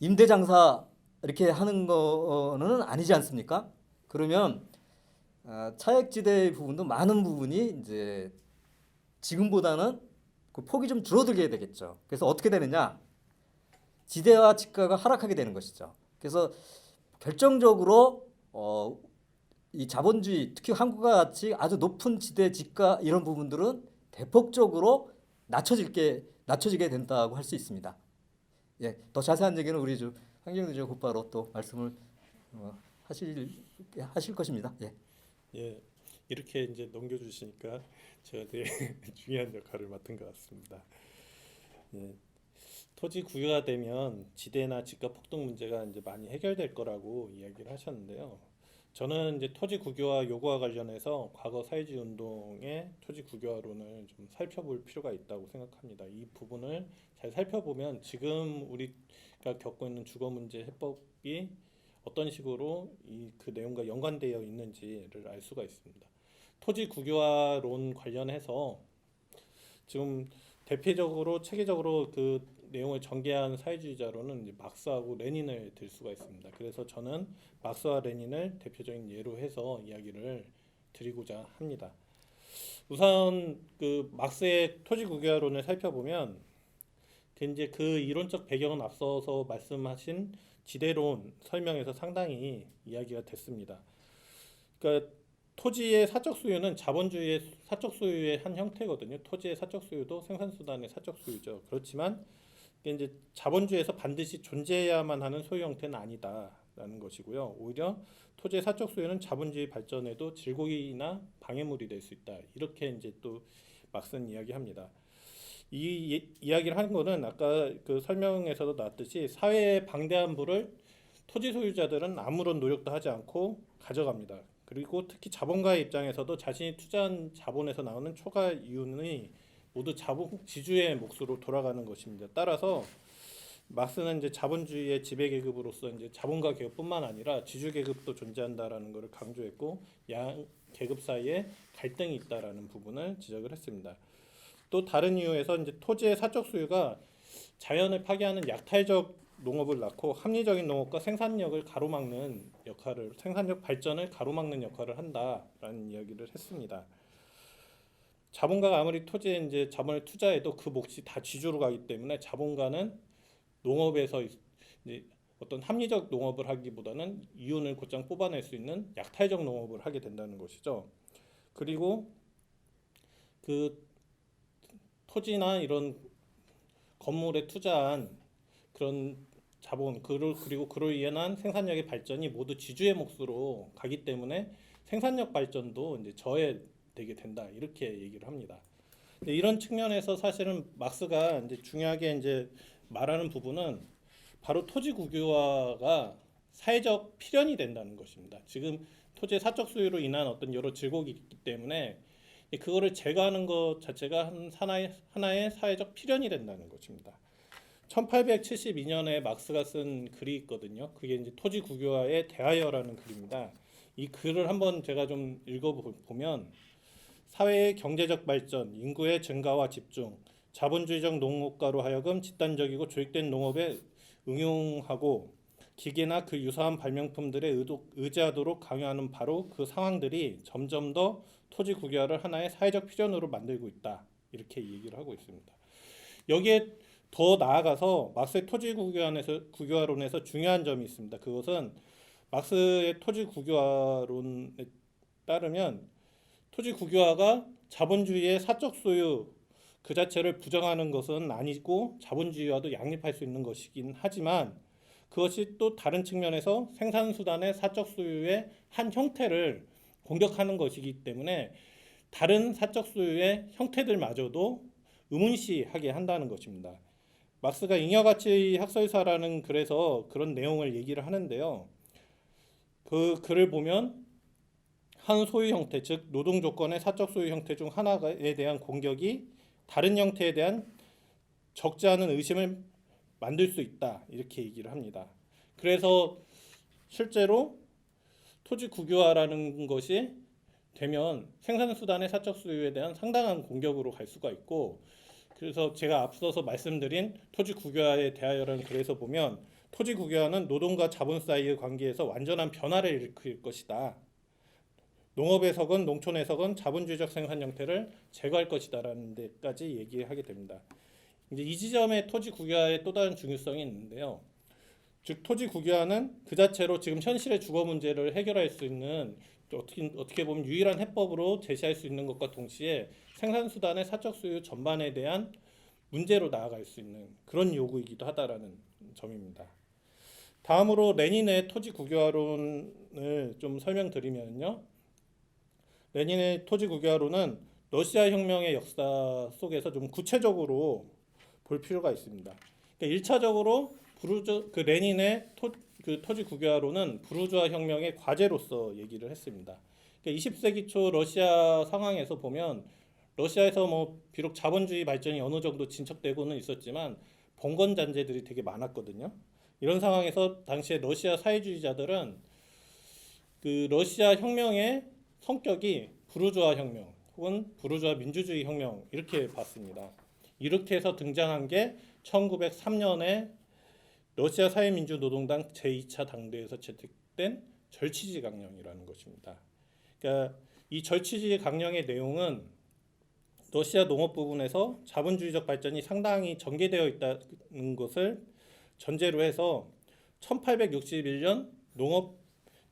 임대 장사 이렇게 하는 거는 아니지 않습니까? 그러면 차액지대 부분도 많은 부분이 이제 지금보다는 그 폭이 좀 줄어들게 되겠죠. 그래서 어떻게 되느냐? 지대와 지가가 하락하게 되는 것이죠. 그래서 결정적으로 이 자본주의, 특히 한국과 같이 아주 높은 지대, 지가 이런 부분들은 대폭적으로 낮춰지게 된다고 할 수 있습니다. 예, 더 자세한 얘기는 우리 환경노조 곧바로 또 말씀을 하실 것입니다. 예. 예, 이렇게 이제 넘겨주시니까 제가 되게 중요한 역할을 맡은 것 같습니다. 예, 토지 국유화 되면 지대나 집값 폭등 문제가 이제 많이 해결될 거라고 이야기를 하셨는데요. 저는 이제 토지 국유화 요구와 관련해서 과거 사회주의 운동의 토지 국유화론을 좀 살펴볼 필요가 있다고 생각합니다. 이 부분을 잘 살펴보면 지금 우리가 겪고 있는 주거 문제 해법이 어떤 식으로 그 내용과 연관되어 있는지를 알 수가 있습니다. 토지 국유화론 관련해서 지금 대표적으로 체계적으로 그 내용을 전개한 사회주의자로는 이제 막스하고 레닌을 들 수가 있습니다. 그래서 저는 막스와 레닌을 대표적인 예로 해서 이야기를 드리고자 합니다. 우선 그 막스의 토지 국유화론을 살펴보면 이제 그 이론적 배경은 앞서서 말씀하신 지대론 설명에서 상당히 이야기가 됐습니다. 그러니까 토지의 사적 소유는 자본주의의 사적 소유의 한 형태거든요. 토지의 사적 소유도 생산수단의 사적 소유죠. 그렇지만 이제 자본주의에서 반드시 존재해야만 하는 소유 형태는 아니다라는 것이고요. 오히려 토지의 사적 소유는 자본주의 발전에도 질곡이나 방해물이 될 수 있다. 이렇게 이제 또 막스는 이야기합니다. 이 이야기를 한 거는 아까 그 설명에서도 나왔듯이 사회의 방대한 부를 토지 소유자들은 아무런 노력도 하지 않고 가져갑니다. 그리고 특히 자본가의 입장에서도 자신이 투자한 자본에서 나오는 초과 이윤이 모두 지주의 몫으로 돌아가는 것입니다. 따라서 막스는 이제 자본주의의 지배 계급으로서 이제 자본가 계급뿐만 아니라 지주 계급도 존재한다라는 것을 강조했고 양 계급 사이에 갈등이 있다라는 부분을 지적을 했습니다. 또 다른 이유에서 이제 토지의 사적 소유가 자연을 파괴하는 약탈적 농업을 낳고 합리적인 농업과 생산력 발전을 가로막는 역할을 한다라는 이야기를 했습니다. 자본가가 아무리 토지에 이제 자본을 투자해도 그 몫이 다 지주로 가기 때문에 자본가는 농업에서 이제 어떤 합리적 농업을 하기보다는 이윤을 곧장 뽑아낼 수 있는 약탈적 농업을 하게 된다는 것이죠. 그리고 그 토지나 이런 건물에 투자한 그런 자본 그리고 그로 인한 생산력의 발전이 모두 지주의 몫으로 가기 때문에 생산력 발전도 이제 저해되게 된다 이렇게 얘기를 합니다. 근데 이런 측면에서 사실은 막스가 이제 중요하게 이제 말하는 부분은 바로 토지 국유화가 사회적 필연이 된다는 것입니다. 지금 토지의 사적 소유로 인한 어떤 여러 질곡이 있기 때문에 그거를 제거하는 것 자체가 하나의 사회적 필연이 된다는 것입니다. 1872년에 막스가 쓴 글이 있거든요. 그게 이제 토지 국유화의 대하여라는 글입니다. 이 글을 한번 제가 좀 읽어보면 사회의 경제적 발전, 인구의 증가와 집중, 자본주의적 농업가로 하여금 집단적이고 조직된 농업에 응용하고 기계나 그 유사한 발명품들에 의지하도록 강요하는 바로 그 상황들이 점점 더 토지 국유화를 하나의 사회적 필연으로 만들고 있다. 이렇게 얘기를 하고 있습니다. 여기에 더 나아가서 막스의 토지 국유화론에서 중요한 점이 있습니다. 그것은 막스의 토지 국유화론에 따르면 토지 국유화가 자본주의의 사적 소유 그 자체를 부정하는 것은 아니고 자본주의와도 양립할 수 있는 것이긴 하지만 그것이 또 다른 측면에서 생산수단의 사적 소유의 한 형태를 공격하는 것이기 때문에 다른 사적 소유의 형태들마저도 의문시하게 한다는 것입니다. 막스가 잉여가치 학설사라는 글에서 그런 내용을 얘기를 하는데요. 그 글을 보면 한 소유 형태, 즉 노동 조건의 사적 소유 형태 중 하나에 대한 공격이 다른 형태에 대한 적지 않은 의심을 만들 수 있다, 이렇게 얘기를 합니다. 그래서 실제로 토지 국유화라는 것이 되면 생산수단의 사적 소유에 대한 상당한 공격으로 갈 수가 있고, 그래서 제가 앞서서 말씀드린 토지 국유화에 대하여라는 글에서 보면 토지 국유화는 노동과 자본 사이의 관계에서 완전한 변화를 일으킬 것이다. 농업에서건 농촌에서건 자본주의적 생산 형태를 제거할 것이다라는 데까지 얘기하게 됩니다. 이제 이 지점에 토지 국유화의 또 다른 중요성이 있는데요. 즉 토지 국유화는 그 자체로 지금 현실의 주거 문제를 해결할 수 있는 어떻게 보면 유일한 해법으로 제시할 수 있는 것과 동시에 생산수단의 사적 소유 전반에 대한 문제로 나아갈 수 있는 그런 요구이기도 하다라는 점입니다. 다음으로 레닌의 토지 국유화론을 좀 설명드리면요. 레닌의 토지 국유화론은 러시아 혁명의 역사 속에서 좀 구체적으로 볼 필요가 있습니다. 그러니까 1차적으로 레닌의 토지 국유화론은 부르주아 혁명의 과제로서 얘기를 했습니다. 그러니까 20세기 초 러시아 상황에서 보면 러시아에서 뭐 비록 자본주의 발전이 어느 정도 진척되고는 있었지만 봉건 잔재들이 되게 많았거든요. 이런 상황에서 당시에 러시아 사회주의자들은 그 러시아 혁명의 성격이 부르주아 혁명 혹은 부르주아 민주주의 혁명 이렇게 봤습니다. 이렇게 해서 등장한 게 1903년에 러시아 사회민주노동당 제2차 당대에서 채택된 절치지 강령이라는 것입니다. 그러니까 이 절치지 강령의 내용은 러시아 농업 부분에서 자본주의적 발전이 상당히 전개되어 있다는 것을 전제로 해서 1861년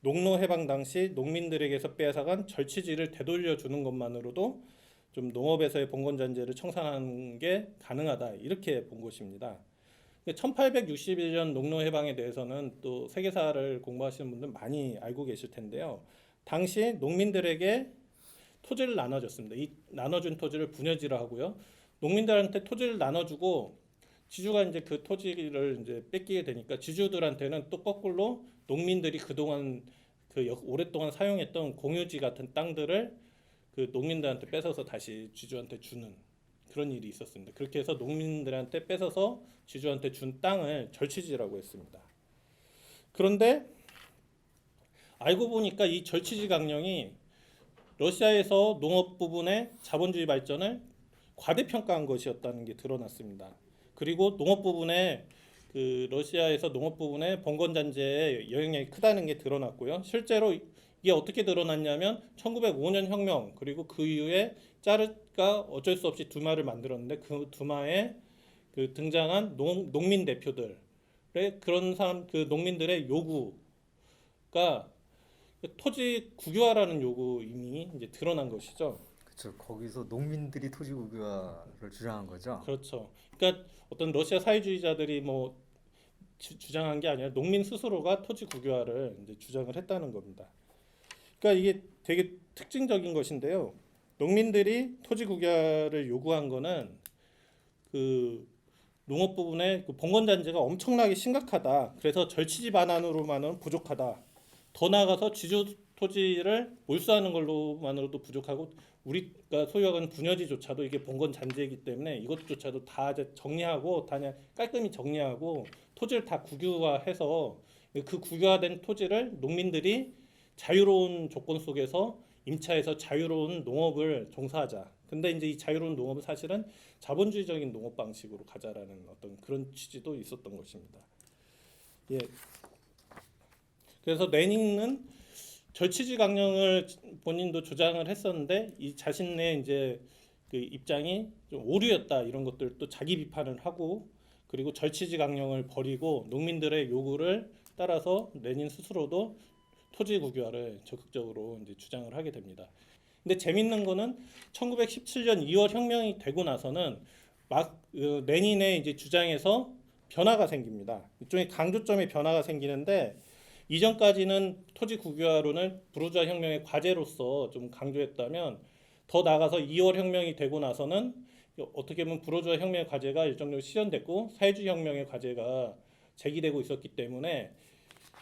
농노 해방 당시 농민들에게서 빼앗아간 절치지를 되돌려 주는 것만으로도 좀 농업에서의 봉건 잔재를 청산하는 게 가능하다 이렇게 본 것입니다. 1861년 농노 해방에 대해서는 또 세계사를 공부하시는 분들 많이 알고 계실 텐데요. 당시 농민들에게 토지를 나눠줬습니다. 이 나눠준 토지를 분여지라 하고요. 농민들한테 토지를 나눠주고 지주가 이제 그 토지를 이제 뺏기게 되니까 지주들한테는 또 거꾸로 농민들이 그동안 오랫동안 사용했던 공유지 같은 땅들을 그 농민들한테 뺏어서 다시 지주한테 주는 그런 일이 있었습니다. 그렇게 해서 농민들한테 뺏어서 지주한테 준 땅을 절치지라고 했습니다. 그런데 알고 보니까 이 절치지 강령이 러시아에서 농업 부분의 자본주의 발전을 과대평가한 것이었다는 게 드러났습니다. 그리고 농업 부분에 러시아에서 농업 부분의 봉건 잔재의 영향이 크다는 게 드러났고요. 실제로 이게 어떻게 드러났냐면 1905년 혁명 그리고 그 이후에 짜르가 어쩔 수 없이 두마를 만들었는데 그 두마에 등장한 농민 대표들의 그런 사람 농민들의 요구가 토지 국유화라는 요구임이 이제 드러난 것이죠. 그렇죠. 거기서 농민들이 토지 국유화를 주장한 거죠. 그렇죠. 그러니까 어떤 러시아 사회주의자들이 뭐 주장한 게 아니라 농민 스스로가 토지 국유화를 이제 주장을 했다는 겁니다. 그러니까 이게 되게 특징적인 것인데요. 농민들이 토지 국유화를 요구한 거는 그 농업 부분의 그 봉건 잔재가 엄청나게 심각하다. 그래서 절치지 반환으로만은 부족하다. 더 나아가서 지주 토지를 몰수하는 걸로만으로도 부족하고 우리가 소유하는 분여지조차도 이게 봉건 잔재이기 때문에 이것조차도 다 이제 정리하고 다 그냥 깔끔히 정리하고 토지를 다 국유화해서 그 국유화된 토지를 농민들이 자유로운 조건 속에서 임차해서 자유로운 농업을 종사하자. 근데 이제 이 자유로운 농업은 사실은 자본주의적인 농업 방식으로 가자라는 어떤 그런 취지도 있었던 것입니다. 예. 그래서 레닌은 절치지 강령을 본인도 주장을 했었는데 이 자신의 이제 그 입장이 좀 오류였다 이런 것들도 자기 비판을 하고 그리고 절치지 강령을 버리고 농민들의 요구를 따라서 레닌 스스로도 토지 국유화를 적극적으로 이제 주장을 하게 됩니다. 근데 재밌는 거는 1917년 2월 혁명이 되고 나서는 레닌의 이제 주장에서 변화가 생깁니다. 일종의 강조점의 변화가 생기는데 이전까지는 토지 국유화론을 부르주아 혁명의 과제로서 좀 강조했다면 더 나아가서 2월 혁명이 되고 나서는 어떻게 보면 부르주아 혁명의 과제가 일정적으로 실현됐고 사회주의 혁명의 과제가 제기되고 있었기 때문에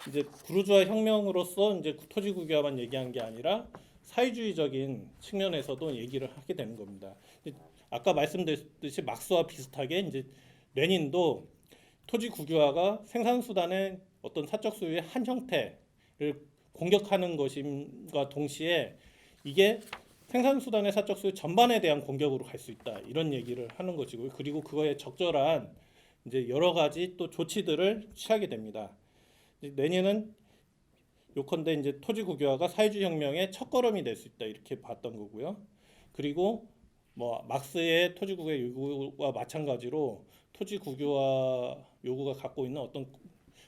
이제 부르주아 혁명으로서 이제 토지 국유화만 얘기한 게 아니라 사회주의적인 측면에서도 얘기를 하게 되는 겁니다. 아까 말씀드렸듯이 막스와 비슷하게 이제 레닌도 토지 국유화가 생산수단의 어떤 사적 소유의 한 형태를 공격하는 것임과 동시에 이게 생산수단의 사적 소유 전반에 대한 공격으로 갈 수 있다 이런 얘기를 하는 것이고요. 그리고 그거에 적절한 이제 여러 가지 또 조치들을 취하게 됩니다. 레닌은 요컨대 이제 토지 국유화가 사회주의 혁명의 첫걸음이 될 수 있다 이렇게 봤던 거고요. 그리고 뭐 막스의 토지 국유화 요구와 마찬가지로 토지 국유화 요구가 갖고 있는 어떤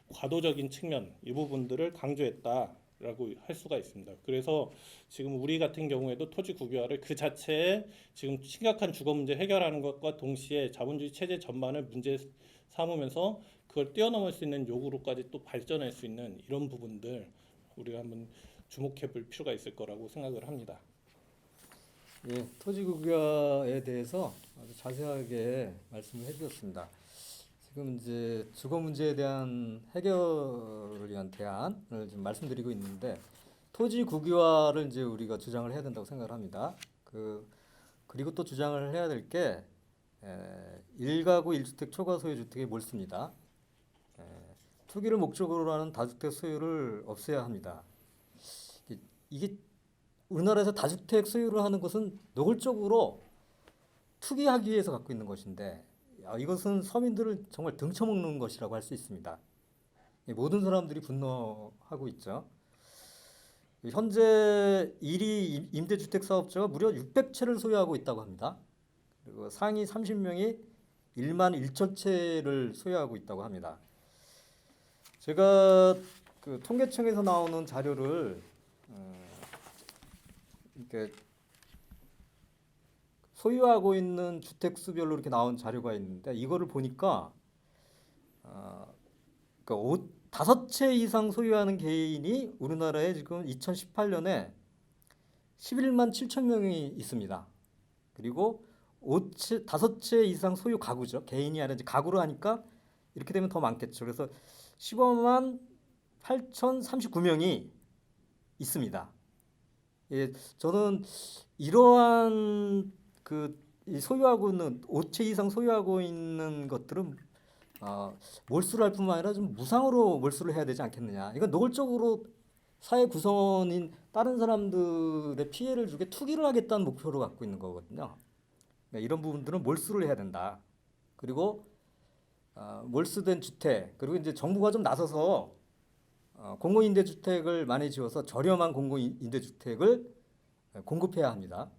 과도적인 측면 이 부분들을 강조했다라고 할 수가 있습니다. 그래서 지금 우리 같은 경우에도 토지 국유화를 그 자체에 지금 심각한 주거 문제 해결하는 것과 동시에 자본주의 체제 전반을 문제 삼으면서 그걸 뛰어넘을 수 있는 요구로까지 또 발전할 수 있는 이런 부분들 우리가 한번 주목해 볼 필요가 있을 거라고 생각을 합니다. 예, 토지국유화에 대해서 아주 자세하게 말씀을 해주셨습니다. 지금 이제 주거 문제에 대한 해결을 위한 대안을 좀 말씀드리고 있는데 토지국유화를 이제 우리가 주장을 해야 된다고 생각을 합니다. 그리고 또 주장을 해야 될 게 1가구 1주택 초과 소유 주택의 몰수입니다. 투기를 목적으로 하는 다주택 소유를 없애야 합니다. 이게 우리나라에서 다주택 소유를 하는 것은 노골적으로 투기하기 위해서 갖고 있는 것인데 이것은 서민들을 정말 등쳐먹는 것이라고 할 수 있습니다. 모든 사람들이 분노하고 있죠. 현재 1위 임대주택 사업자가 무려 600채를 소유하고 있다고 합니다. 그리고 상위 30명이 1만 1천 채를 소유하고 있다고 합니다. 제가 그 통계청에서 나오는 자료를 이렇게 소유하고 있는 주택 수별로 이렇게 나온 자료가 있는데 이거를 보니까 그러니까 5채 이상 소유하는 개인이 우리나라에 지금 2018년에 11만 7천 명이 있습니다. 그리고 5채 이상 소유 가구죠. 개인이 아니라 이제 가구로 하니까 이렇게 되면 더 많겠죠. 그래서 15만 8,039명이 있습니다. 예, 저는 이러한 이 소유하고 있는 5채 이상 소유하고 있는 것들은 몰수를 할 뿐만 아니라 좀 무상으로 몰수를 해야 되지 않겠느냐. 이건 노골적으로 사회 구성원인 다른 사람들의 피해를 주게 투기를 하겠다는 목표로 갖고 있는 거거든요. 그러니까 이런 부분들은 몰수를 해야 된다. 그리고 몰수된 주택 그리고 이제 정부가 좀 나서서 공공임대주택을 많이 지어서 저렴한 공공임대주택을 공급해야 합니다.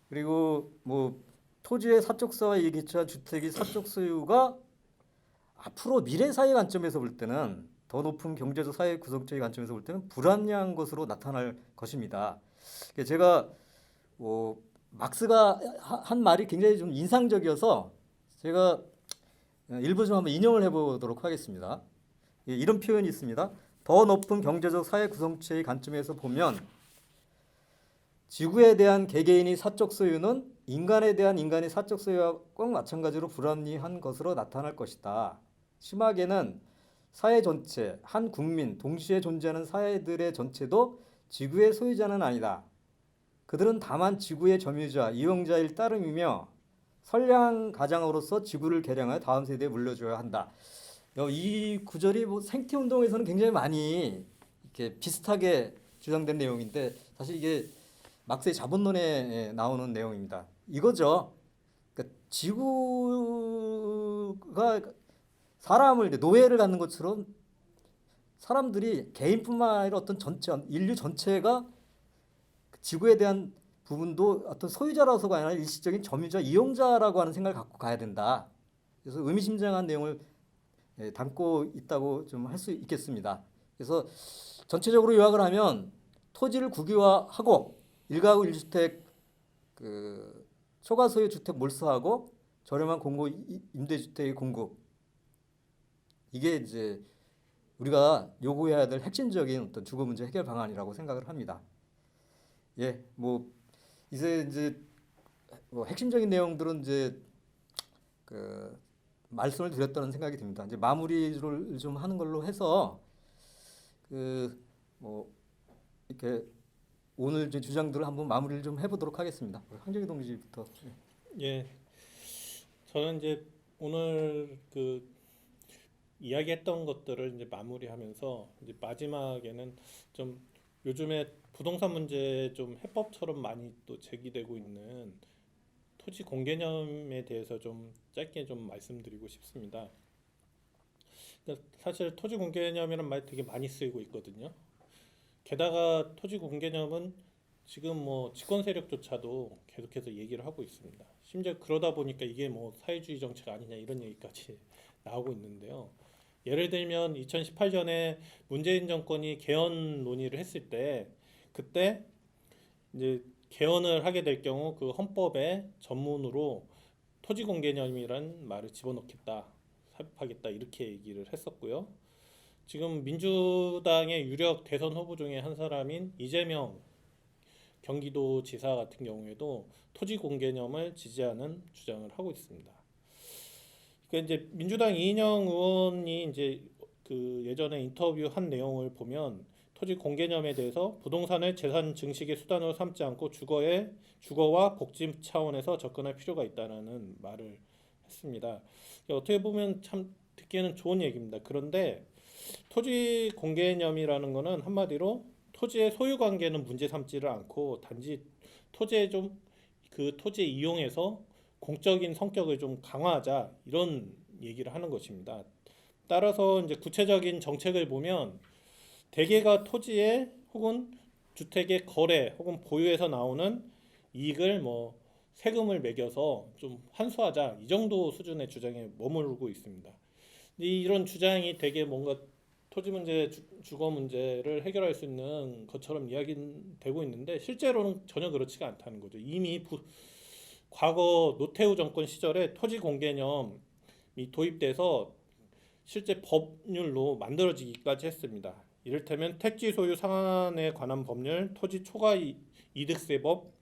그리고 뭐 토지의 사적사와 얘기했지만 주택이 사적 소유가 앞으로 미래 사회 관점에서 볼 때는 더 높은 경제적 사회 구성적인 관점에서 볼 때는 불합리한 것으로 나타날 것입니다. 제가 막스가 한 말이 굉장히 좀 인상적이어서 제가 일부 좀 한번 인용을 해보도록 하겠습니다. 이런 표현이 있습니다. 더 높은 경제적 사회 구성체의 관점에서 보면 지구에 대한 개개인의 사적 소유는 인간에 대한 인간의 사적 소유와 꼭 마찬가지로 불합리한 것으로 나타날 것이다. 심하게는 사회 전체, 한 국민, 동시에 존재하는 사회들의 전체도 지구의 소유자는 아니다. 그들은 다만 지구의 점유자, 이용자일 따름이며 선량한 가장으로서 지구를 개량하여 다음 세대에 물려줘야 한다. 이 구절이 뭐 생태운동에서는 굉장히 많이 이렇게 비슷하게 주장된 내용인데 사실 이게 막스의 자본론에 나오는 내용입니다. 이거죠. 그러니까 지구가 사람을 노예를 갖는 것처럼 사람들이 개인뿐만 아니라 어떤 전체 인류 전체가 지구에 대한 부분도 어떤 소유자라서가 아니라 일시적인 점유자, 이용자라고 하는 생각을 갖고 가야 된다. 그래서 의미심장한 내용을 담고 있다고 좀 할 수 있겠습니다. 그래서 전체적으로 요약을 하면 토지를 국유화하고 1가구 1주택 초과 소유 주택 몰수하고 저렴한 공공 임대주택의 공급 이게 이제 우리가 요구해야 될 핵심적인 어떤 주거 문제 해결 방안이라고 생각을 합니다. 예, 뭐 이제 뭐 핵심적인 내용들은 이제 그 말씀을 드렸다는 생각이 듭니다. 이제 마무리를 좀 하는 걸로 해서 그 뭐 이렇게 오늘 이제 주장들을 한번 마무리를 좀 해보도록 하겠습니다. 황정희 동지부터. 예, 저는 이제 오늘 그 이야기했던 것들을 이제 마무리하면서 이제 마지막에는 좀 요즘에 부동산 문제 좀 해법처럼 많이 또 제기되고 있는 토지 공개념에 대해서 좀 짧게 좀 말씀드리고 싶습니다. 그러니까 사실 토지 공개념이라는 말 되게 많이 쓰이고 있거든요. 게다가 토지 공개념은 지금 뭐 집권 세력조차도 계속해서 얘기를 하고 있습니다. 심지어 그러다 보니까 이게 뭐 사회주의 정책 아니냐 이런 얘기까지 나오고 있는데요. 예를 들면 2018년에 문재인 정권이 개헌 논의를 했을 때 그때 이제 개헌을 하게 될 경우 그 헌법에 전문으로 토지 공개념이란 말을 집어넣겠다, 삽입하겠다 이렇게 얘기를 했었고요. 지금 민주당의 유력 대선 후보 중에 한 사람인 이재명 경기도지사 같은 경우에도 토지 공개념을 지지하는 주장을 하고 있습니다. 그러니까 이제 민주당 이인영 의원이 이제 그 예전에 인터뷰한 내용을 보면 토지 공개념에 대해서 부동산을 재산 증식의 수단으로 삼지 않고 주거와 복지 차원에서 접근할 필요가 있다는 말을 했습니다. 어떻게 보면 참 듣기에는 좋은 얘기입니다. 그런데 토지 공개념이라는 것은 한마디로 토지의 소유 관계는 문제 삼지를 않고 단지 토지에 좀 그 토지에 이용해서 공적인 성격을 좀 강화하자 이런 얘기를 하는 것입니다. 따라서 이제 구체적인 정책을 보면 대개가 토지에 혹은 주택의 거래 혹은 보유에서 나오는 이익을 뭐 세금을 매겨서 좀 환수하자 이 정도 수준의 주장에 머무르고 있습니다. 이런 주장이 되게 뭔가 토지 문제, 주거 문제를 해결할 수 있는 것처럼 이야기되고 있는데 실제로는 전혀 그렇지가 않다는 거죠. 이미 과거 노태우 정권 시절에 토지 공개념이 도입돼서 실제 법률로 만들어지기까지 했습니다. 이를테면 택지 소유 상한에 관한 법률, 토지 초과 이득세법,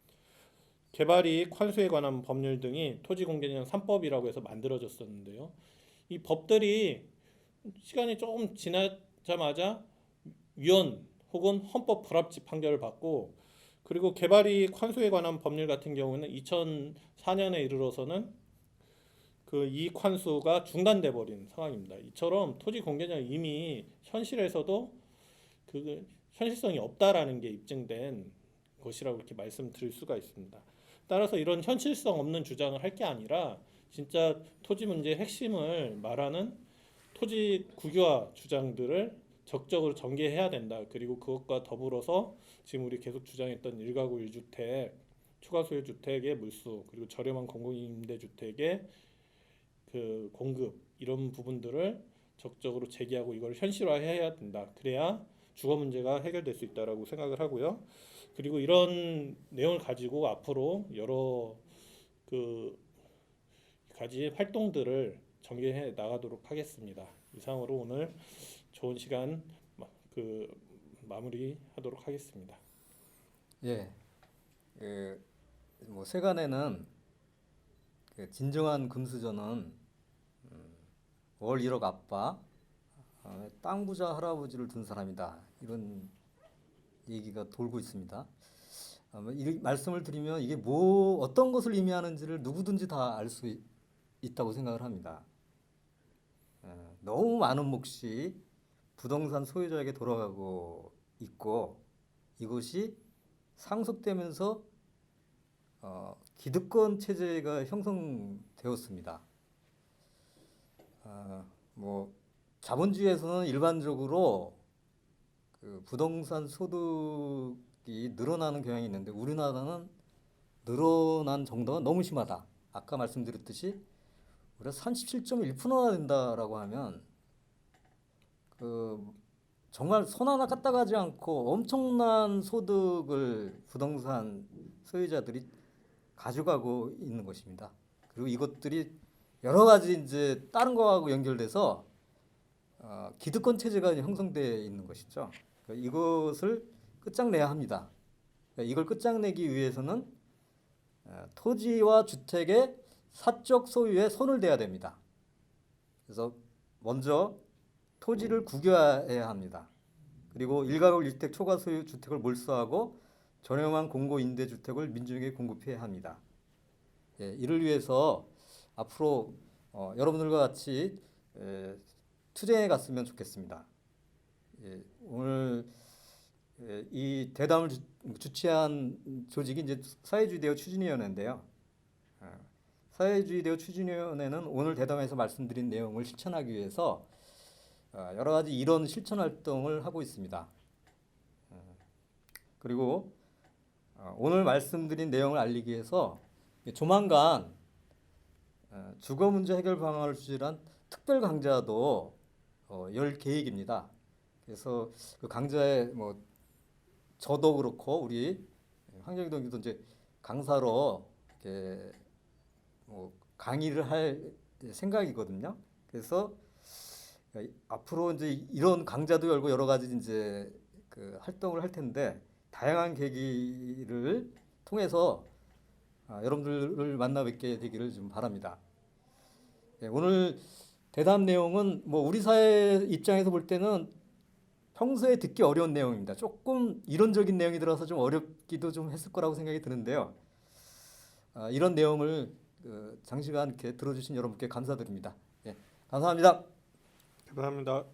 개발이익 환수에 관한 법률 등이 토지 공개념 3법이라고 해서 만들어졌었는데요. 이 법들이 시간이 조금 지나자마자 위헌 혹은 헌법 불합치 판결을 받고 그리고 개발이익 환수에 관한 법률 같은 경우는 2004년에 이르러서는 그 이익 환수가 중단돼 버린 상황입니다. 이처럼 토지 공개념이 이미 현실에서도 그 현실성이 없다라는 게 입증된 것이라고 이렇게 말씀드릴 수가 있습니다. 따라서 이런 현실성 없는 주장을 할 게 아니라 진짜 토지 문제의 핵심을 말하는 토지 국유화 주장들을 적극적으로 전개해야 된다. 그리고 그것과 더불어서 지금 우리 계속 주장했던 1가구 1주택, 초과 소유 주택의 물수, 그리고 저렴한 공공임대주택의 그 공급 이런 부분들을 적극적으로 제기하고 이걸 현실화해야 된다. 그래야 주거 문제가 해결될 수 있다라고 생각을 하고요. 그리고 이런 내용을 가지고 앞으로 여러 그 가지 활동들을 전개해 나가도록 하겠습니다. 이상으로 오늘 좋은 시간 마무리하도록 하겠습니다. 예, 뭐 세간에는 그 진정한 금수저는 월 1억 아빠, 땅 부자 할아버지를 둔 사람이다. 이런 얘기가 돌고 있습니다. 이 말씀을 드리면 이게 뭐 어떤 것을 의미하는지를 누구든지 다 알 수 있다고 생각을 합니다. 너무 많은 몫이 부동산 소유자에게 돌아가고 있고 이것이 상속되면서 기득권 체제가 형성되었습니다. 뭐 자본주의에서는 일반적으로 그 부동산 소득이 늘어나는 경향이 있는데 우리나라는 늘어난 정도가 너무 심하다. 아까 말씀드렸듯이 우리가 37.1%나 된다라고 하면 그 정말 손 하나 까딱 하지 않고 엄청난 소득을 부동산 소유자들이 가져가고 있는 것입니다. 그리고 이것들이 여러 가지 이제 다른 거하고 연결돼서 기득권 체제가 형성되어 있는 것이죠. 이것을 끝장내야 합니다. 이걸 끝장내기 위해서는 토지와 주택의 사적 소유에 손을 대야 됩니다. 그래서 먼저 토지를 국유화해야 합니다. 그리고 일가구 일주택 초과 소유 주택을 몰수하고 저렴한 공고 임대 주택을 민중에게 공급해야 합니다. 이를 위해서 앞으로 여러분들과 같이 투쟁해 갔으면 좋겠습니다. 오늘 이 대담을 주최한 조직이 이제 사회주의 대우 추진위원회인데요. 사회주의 대우 추진위원회는 오늘 대담에서 말씀드린 내용을 실천하기 위해서 여러 가지 이런 실천 활동을 하고 있습니다. 그리고 오늘 말씀드린 내용을 알리기 위해서 조만간 주거 문제 해결 방안을 추진한 특별 강좌도 열 계획입니다. 그래서 그 강좌에 뭐 저도 그렇고 우리 황정희 동기도 이제 강사로 이렇게 뭐 강의를 할 생각이거든요. 그래서 앞으로 이제 이런 강좌도 열고 여러 가지 이제 그 활동을 할 텐데 다양한 계기를 통해서 여러분들을 만나 뵙게 되기를 좀 바랍니다. 오늘 대담 내용은 뭐 우리 사회 입장에서 볼 때는 평소에 듣기 어려운 내용입니다. 조금 이론적인 내용이 들어서 좀 어렵기도 좀 했을 거라고 생각이 드는데요. 이런 내용을 장시간 이렇게 들어주신 여러분께 감사드립니다. 감사합니다. 감사합니다.